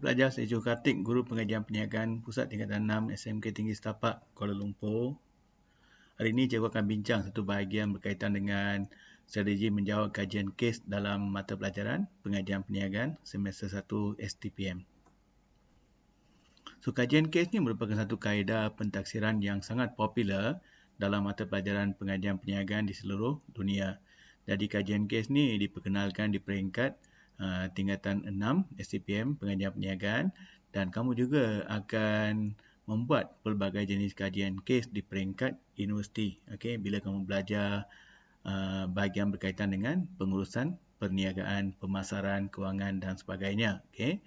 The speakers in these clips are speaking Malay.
pelajar Sejo Kartik, Guru Pengajian Perniagaan Pusat Tingkatan 6 SMK Tinggi Setapak, Kuala Lumpur. Hari ini cikgu akan bincang satu bahagian berkaitan dengan strategi menjawab kajian kes dalam mata pelajaran Pengajian Perniagaan semester 1 STPM. So, kajian kes ni merupakan satu kaedah pentaksiran yang sangat popular dalam mata pelajaran Pengajian Perniagaan di seluruh dunia. Jadi kajian kes ni diperkenalkan di peringkat tingkatan 6 STPM Pengajian Perniagaan, dan kamu juga akan membuat pelbagai jenis kajian kes di peringkat universiti. Okey, bila kamu belajar bahagian berkaitan dengan pengurusan perniagaan, pemasaran, kewangan dan sebagainya. Okey.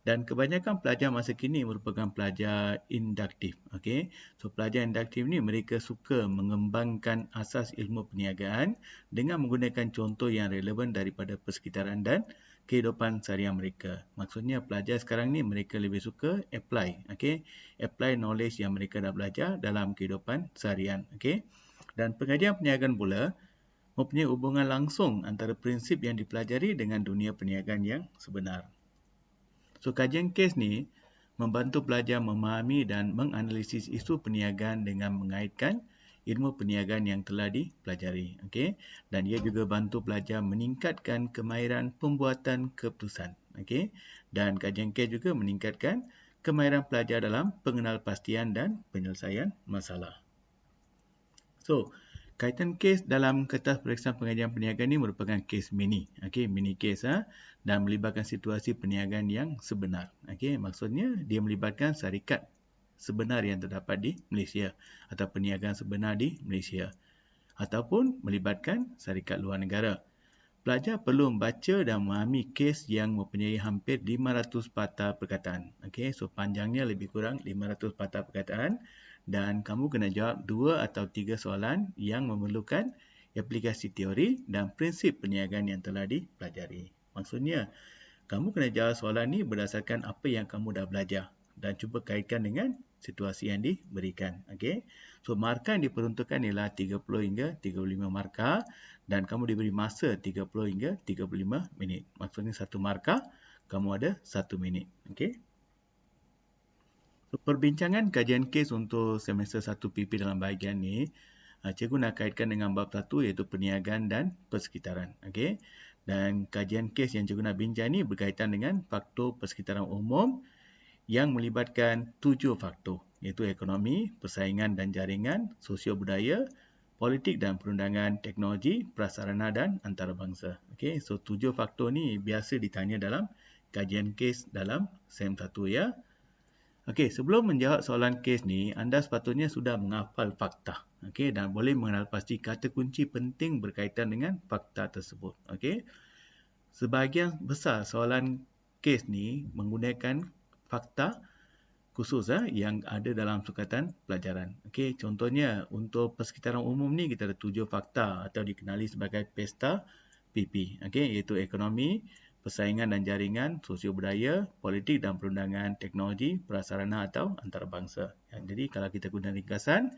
Dan kebanyakan pelajar masa kini merupakan pelajar induktif. Okay? So, pelajar induktif ni mereka suka mengembangkan asas ilmu perniagaan dengan menggunakan contoh yang relevan daripada persekitaran dan kehidupan seharian mereka. Maksudnya pelajar sekarang ni mereka lebih suka apply. Okay? Apply knowledge yang mereka dah belajar dalam kehidupan seharian. Okay? Dan pengajian perniagaan pula mempunyai hubungan langsung antara prinsip yang dipelajari dengan dunia perniagaan yang sebenar. So, kajian kes ni membantu pelajar memahami dan menganalisis isu perniagaan dengan mengaitkan ilmu perniagaan yang telah dipelajari. Okay? Dan ia juga bantu pelajar meningkatkan kemahiran pembuatan keputusan. Okay? Dan kajian kes juga meningkatkan kemahiran pelajar dalam pengenalpastian dan penyelesaian masalah. So, kaitan kes dalam kertas peperiksaan pengajian perniagaan ini merupakan kes mini. Okey, mini kes dan melibatkan situasi perniagaan yang sebenar. Okey, maksudnya dia melibatkan syarikat sebenar yang terdapat di Malaysia atau perniagaan sebenar di Malaysia ataupun melibatkan syarikat luar negara. Pelajar perlu membaca dan memahami kes yang mempunyai hampir 500 patah perkataan. Okey, so panjangnya lebih kurang 500 patah perkataan. Dan kamu kena jawab 2 atau 3 soalan yang memerlukan aplikasi teori dan prinsip perniagaan yang telah dipelajari. Maksudnya, kamu kena jawab soalan ni berdasarkan apa yang kamu dah belajar dan cuba kaitkan dengan situasi yang diberikan. Okay? So, markah yang diperuntukkan ialah 30 hingga 35 markah dan kamu diberi masa 30 hingga 35 minit. Maksudnya satu markah, kamu ada 1 minit. Okay? So, perbincangan kajian kes untuk semester 1 PP dalam bahagian ni, cikgu nak kaitkan dengan bab 1 iaitu perniagaan dan persekitaran. Okay? Dan kajian kes yang cikgu nak bincang ni berkaitan dengan faktor persekitaran umum yang melibatkan 7 faktor, iaitu ekonomi, persaingan dan jaringan, sosio-budaya, politik dan perundangan, teknologi, prasarana dan antarabangsa. Okay? So, 7 faktor ni biasa ditanya dalam kajian kes dalam SEM 1 ya. Okey, sebelum menjawab soalan kes ni, anda sepatutnya sudah menghafal fakta. Okey, dan boleh mengenal pasti kata kunci penting berkaitan dengan fakta tersebut. Okey. Sebahagian besar soalan kes ni menggunakan fakta khusus yang ada dalam sukatan pelajaran. Okey, contohnya untuk persekitaran umum ni kita ada 7 fakta atau dikenali sebagai pesta PP. Okey, iaitu ekonomi, persaingan dan jaringan, sosio-budaya, politik dan perundangan, teknologi, prasarana atau antarabangsa. Jadi kalau kita guna ringkasan,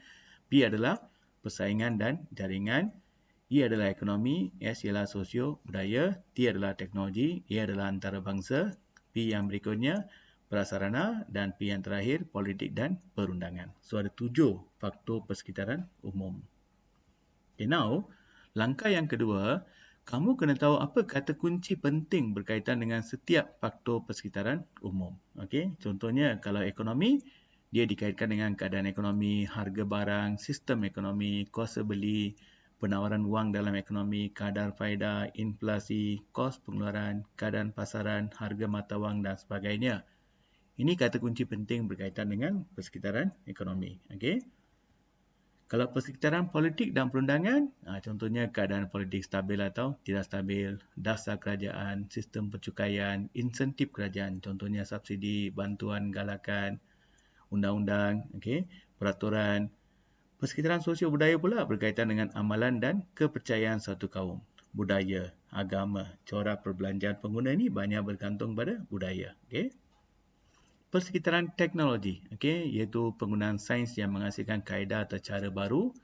P adalah persaingan dan jaringan, E adalah ekonomi, S ialah sosio-budaya, T adalah teknologi, E adalah antarabangsa, P yang berikutnya prasarana dan P yang terakhir politik dan perundangan. So ada 7 faktor persekitaran umum. Okay, now langkah yang kedua, kamu kena tahu apa kata kunci penting berkaitan dengan setiap faktor persekitaran umum. Okey, contohnya kalau ekonomi, dia dikaitkan dengan keadaan ekonomi, harga barang, sistem ekonomi, kuasa beli, penawaran wang dalam ekonomi, kadar faedah, inflasi, kos pengeluaran, keadaan pasaran, harga mata wang dan sebagainya. Ini kata kunci penting berkaitan dengan persekitaran ekonomi. Okey. Kalau persekitaran politik dan perundangan, contohnya keadaan politik stabil atau tidak stabil, dasar kerajaan, sistem percukaian, insentif kerajaan, contohnya subsidi, bantuan, galakan, undang-undang, peraturan. Persekitaran sosial budaya pula berkaitan dengan amalan dan kepercayaan satu kaum. Budaya, agama, corak perbelanjaan pengguna ini banyak bergantung pada budaya. Persekitaran teknologi, iaitu penggunaan sains yang menghasilkan kaedah atau cara baru,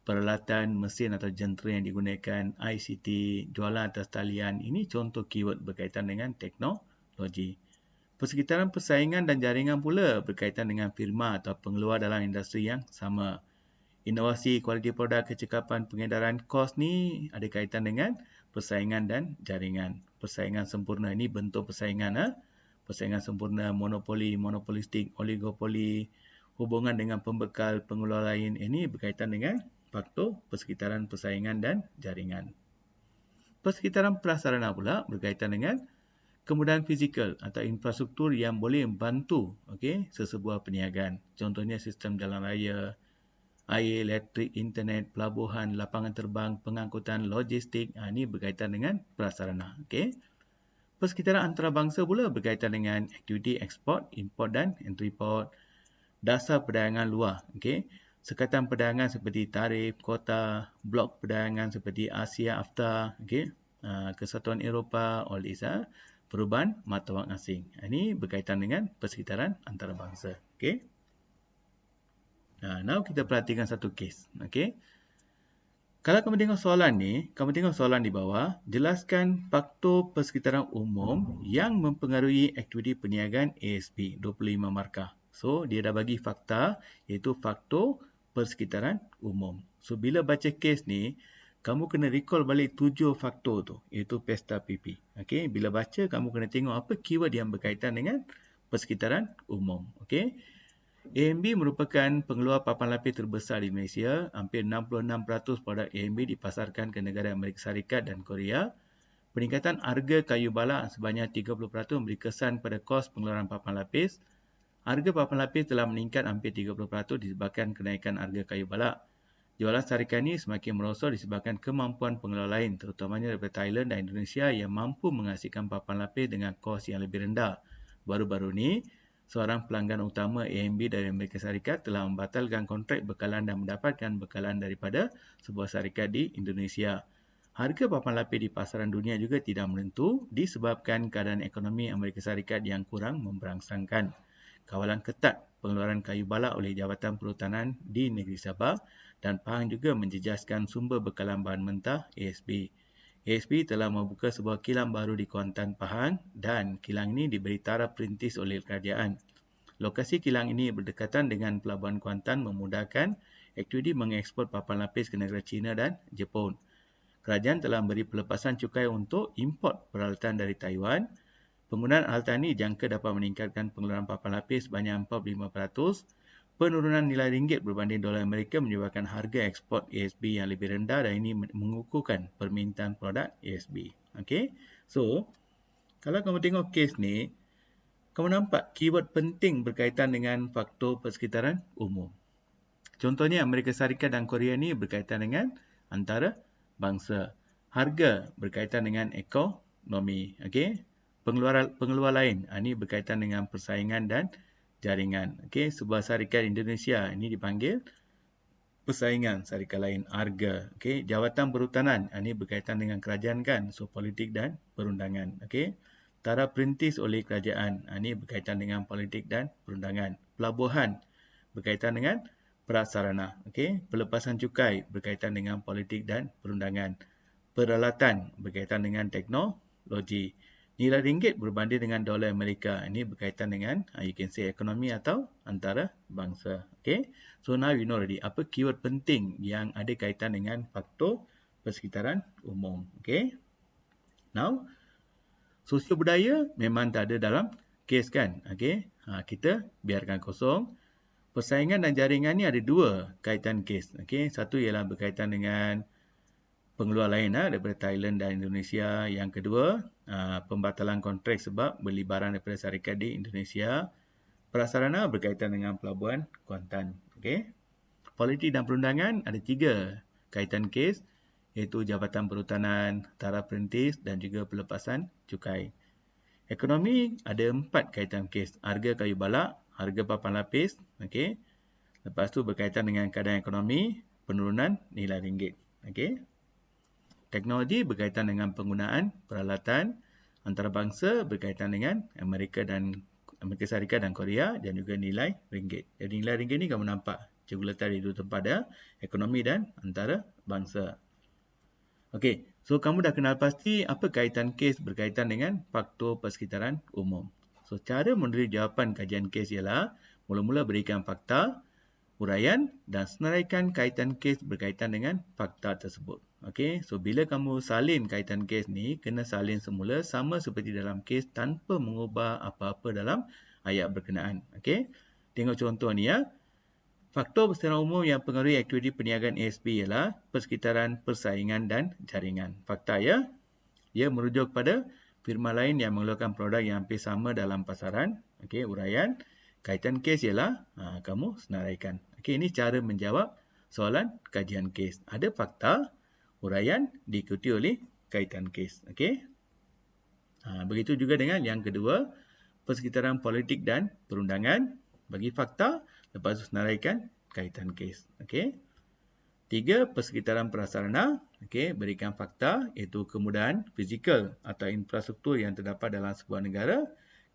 peralatan, mesin atau jentera yang digunakan, ICT, jualan atas talian, ini contoh keyword berkaitan dengan teknologi. Persekitaran persaingan dan jaringan pula berkaitan dengan firma atau pengeluar dalam industri yang sama. Inovasi, kualiti produk, kecekapan, pengedaran kos ni ada kaitan dengan persaingan dan jaringan. Persaingan sempurna ini bentuk persaingan. Persaingan sempurna, monopoli, monopolistik, oligopoli, hubungan dengan pembekal, pengeluar lain. Ini berkaitan dengan faktor persekitaran persaingan dan jaringan. Persekitaran prasarana pula berkaitan dengan kemudahan fizikal atau infrastruktur yang boleh membantu sesebuah perniagaan. Contohnya sistem jalan raya, air, elektrik, internet, pelabuhan, lapangan terbang, pengangkutan, logistik. Ini berkaitan dengan prasarana. Persekitaran antarabangsa pula berkaitan dengan aktiviti ekspor, import dan entry port, dasar perdagangan luar. Sekatan perdagangan seperti tarif, kota, blok perdagangan seperti Asia, AFTA, Kesatuan Eropah, all this, perubahan mata wang asing. Ini berkaitan dengan persekitaran antarabangsa. Now kita perhatikan satu kes. Kalau kamu tengok soalan ni, kamu tengok soalan di bawah, jelaskan faktor persekitaran umum yang mempengaruhi aktiviti perniagaan ASP 25 markah. So, dia dah bagi fakta iaitu faktor persekitaran umum. So, bila baca kes ni, kamu kena recall balik 7 faktor tu, iaitu pesta PP. Bila baca, kamu kena tengok apa keyword yang berkaitan dengan persekitaran umum. AMB merupakan pengeluar papan lapis terbesar di Malaysia. Hampir 66% produk AMB dipasarkan ke negara Amerika Syarikat dan Korea. Peningkatan harga kayu balak sebanyak 30% memberi kesan pada kos pengeluaran papan lapis. Harga papan lapis telah meningkat hampir 30% disebabkan kenaikan harga kayu balak. Jualan syarikat ini semakin merosot disebabkan kemampuan pengeluar lain, terutamanya daripada Thailand dan Indonesia yang mampu menghasilkan papan lapis dengan kos yang lebih rendah. Baru-baru ini, seorang pelanggan utama AMB dari Amerika Syarikat telah membatalkan kontrak bekalan dan mendapatkan bekalan daripada sebuah syarikat di Indonesia. Harga papan lapis di pasaran dunia juga tidak menentu disebabkan keadaan ekonomi Amerika Syarikat yang kurang memberangsangkan. Kawalan ketat pengeluaran kayu balak oleh Jabatan Perhutanan di negeri Sabah dan Pahang juga menjejaskan sumber bekalan bahan mentah ASB. ASB telah membuka sebuah kilang baru di Kuantan, Pahang dan kilang ini diberi taraf perintis oleh kerajaan. Lokasi kilang ini berdekatan dengan Pelabuhan Kuantan memudahkan aktiviti mengekspor papan lapis ke negara China dan Jepun. Kerajaan telah memberi pelepasan cukai untuk import peralatan dari Taiwan. Penggunaan alatan ini jangka dapat meningkatkan pengeluaran papan lapis sebanyak 45%. Penurunan nilai ringgit berbanding dolar Amerika menyebabkan harga ekspor ASB yang lebih rendah dan ini mengukuhkan permintaan produk ASB. So, kalau kamu tengok kes ni, kamu nampak keyword penting berkaitan dengan faktor persekitaran umum. Contohnya Amerika Syarikat dan Korea ni berkaitan dengan antara bangsa. Harga berkaitan dengan ekonomi. Pengeluar lain, ini berkaitan dengan persaingan dan jaringan. Sebuah syarikat Indonesia ini dipanggil persaingan syarikat lain. Harga. Jawatan Perhutanan, ini berkaitan dengan kerajaan kan, so politik dan perundangan. Taraf perintis oleh kerajaan, ini berkaitan dengan politik dan perundangan. Pelabuhan berkaitan dengan prasarana. Pelepasan cukai berkaitan dengan politik dan perundangan. Peralatan berkaitan dengan teknologi. Nilai ringgit berbanding dengan dolar Amerika. Ini berkaitan dengan, you can say, ekonomi atau antara bangsa. So now you know already apa keyword penting yang ada kaitan dengan faktor persekitaran umum. Now, sosio budaya memang tak ada dalam kes kan. Kita biarkan kosong. Persaingan dan jaringan ni ada dua kaitan kes. Satu ialah berkaitan dengan pengeluar lain daripada Thailand dan Indonesia. Yang kedua, pembatalan kontrak sebab beli barang daripada syarikat di Indonesia. Prasarana berkaitan dengan Pelabuhan Kuantan. Politik dan perundangan ada 3 kaitan kes, iaitu Jabatan Perhutanan, taraf perintis dan juga pelepasan cukai. Ekonomi ada 4 kaitan kes. Harga kayu balak, harga papan lapis. Lepas tu berkaitan dengan keadaan ekonomi, penurunan nilai ringgit. Teknologi berkaitan dengan penggunaan peralatan. Antarabangsa berkaitan dengan Amerika Syarikat dan Korea dan juga nilai ringgit. Jadi nilai ringgit ni kamu nampak cikgu letak di dua tempat ada ekonomi dan antarabangsa. So kamu dah kenal pasti apa kaitan kes berkaitan dengan faktor persekitaran umum. So, cara menulis jawapan kajian kes ialah mula-mula berikan fakta, uraian dan senaraikan kaitan kes berkaitan dengan fakta tersebut. Okey, so bila kamu salin kaitan kes ni, kena salin semula sama seperti dalam kes tanpa mengubah apa-apa dalam ayat berkenaan. Okey, tengok contoh ni ya. Faktor berserahan umum yang pengaruhi aktiviti perniagaan ASP ialah persekitaran, persaingan dan jaringan. Fakta ya, ia merujuk pada firma lain yang mengeluarkan produk yang hampir sama dalam pasaran. Okey, uraian. Kaitan kes ialah kamu senaraikan. Okey, ini cara menjawab soalan kajian kes. Ada fakta, uraian diikuti oleh kaitan kes. Okey. Begitu juga dengan yang kedua, persekitaran politik dan perundangan. Bagi fakta, lepas itu senaraikan kaitan kes. Okey. 3. Persekitaran prasarana. Okey, berikan fakta iaitu kemudahan fizikal atau infrastruktur yang terdapat dalam sebuah negara.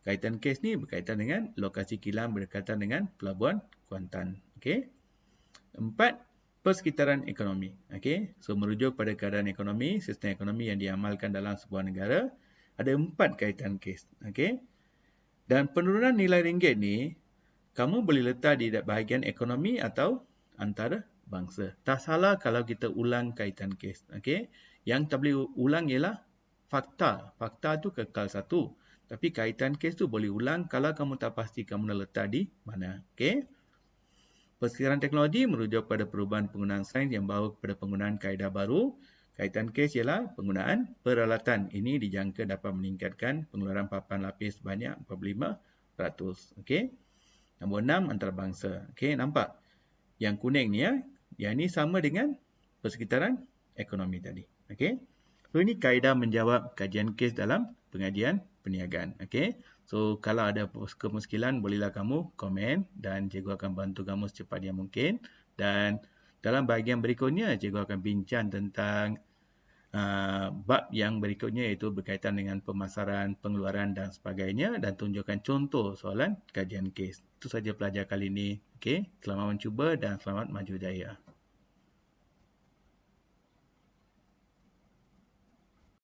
Kaitan kes ni berkaitan dengan lokasi kilang berdekatan dengan pelabuhan Kuantan. Okey. 4. Persekitaran ekonomi. Okey, so merujuk pada keadaan ekonomi, sistem ekonomi yang diamalkan dalam sebuah negara. Ada 4 kaitan kes. Okey. Dan penurunan nilai ringgit ni, kamu boleh letak di bahagian ekonomi atau antara bangsa. Tak salah kalau kita ulang kaitan kes. Okey. Yang tak boleh ulang ialah fakta. Fakta tu kekal satu. Tapi kaitan kes tu boleh ulang kalau kamu tak pasti kamu nak letak di mana. Okey. Persekitaran teknologi merujuk pada perubahan penggunaan sains yang membawa kepada penggunaan kaedah baru. Kaitan kes ialah penggunaan peralatan. Ini dijangka dapat meningkatkan pengeluaran papan lapis sebanyak 45%. Okey. Nombor 6, antarabangsa. Okey, nampak? Yang kuning ni ya. Yang ini sama dengan persekitaran ekonomi tadi. Okey. So, ini kaedah menjawab kajian kes dalam pengajian perniagaan. Okey. So, kalau ada kemuskilan, bolehlah kamu komen dan cikgu akan bantu kamu secepat yang mungkin. Dan dalam bahagian berikutnya, cikgu akan bincang tentang bab yang berikutnya iaitu berkaitan dengan pemasaran, pengeluaran dan sebagainya dan tunjukkan contoh soalan kajian kes. Itu saja pelajar kali ini. Okey, selamat mencuba dan selamat maju jaya.